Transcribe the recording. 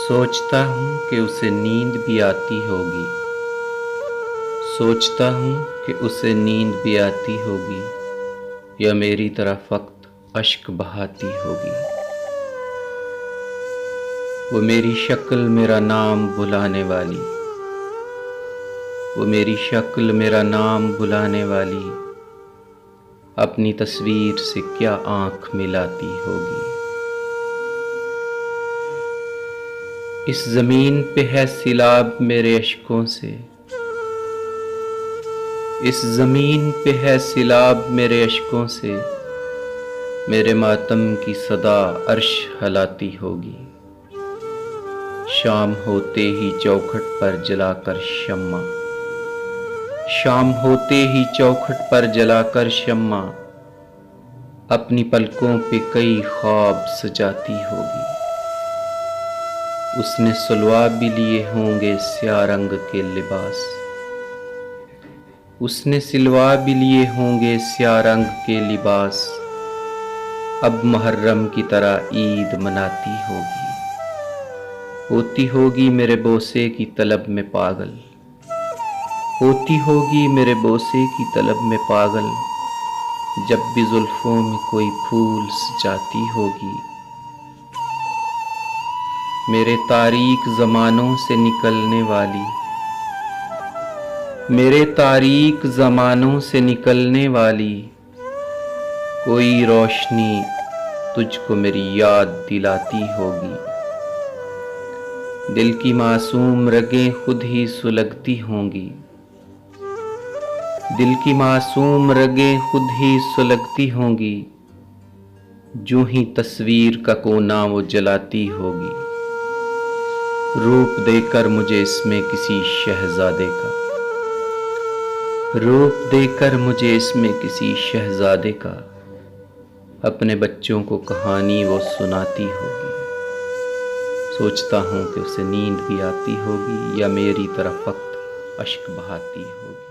सोचता हूँ कि उसे नींद भी आती होगी। सोचता हूँ कि उसे नींद भी आती होगी, या मेरी तरह वक्त अश्क बहाती होगी। वो मेरी शक्ल मेरा नाम बुलाने वाली, वो मेरी शक्ल मेरा नाम बुलाने वाली, अपनी तस्वीर से क्या आँख मिलाती होगी। इस ज़मीन पे है सिलाब मेरे अश्कों से, इस ज़मीन पे है सिलाब मेरे अश्कों से, मेरे मातम की सदा अर्श हलाती होगी। शाम होते ही चौखट पर जलाकर शम्मा, शाम होते ही चौखट पर जलाकर शम्मा, अपनी पलकों पे कई ख्वाब सजाती होगी। उसने सुलवा भी लिए होंगे स्या रंग के लिबास, उसने सिलवा भी लिए होंगे स्या रंग के लिबास, अब मुहर्रम की तरह ईद मनाती होगी। होती होगी मेरे बोसे की तलब में पागल, होती होगी मेरे बोसे की तलब में पागल, जब भी जुल्फों में कोई फूल सजाती होगी। मेरे तारीक ज़मानों से निकलने वाली, मेरे तारीक ज़मानों से निकलने वाली, कोई रोशनी तुझको मेरी याद दिलाती होगी। दिल की मासूम रगें खुद ही सुलगती होंगी, दिल की मासूम रगें खुद ही सुलगती होंगी, जो ही तस्वीर का कोना वो जलाती होगी। रूप देकर मुझे इसमें किसी शहजादे का, रूप देकर मुझे इसमें किसी शहजादे का, अपने बच्चों को कहानी वो सुनाती होगी। सोचता हूँ कि उसे नींद भी आती होगी, या मेरी तरफ वक्त अश्क बहाती होगी।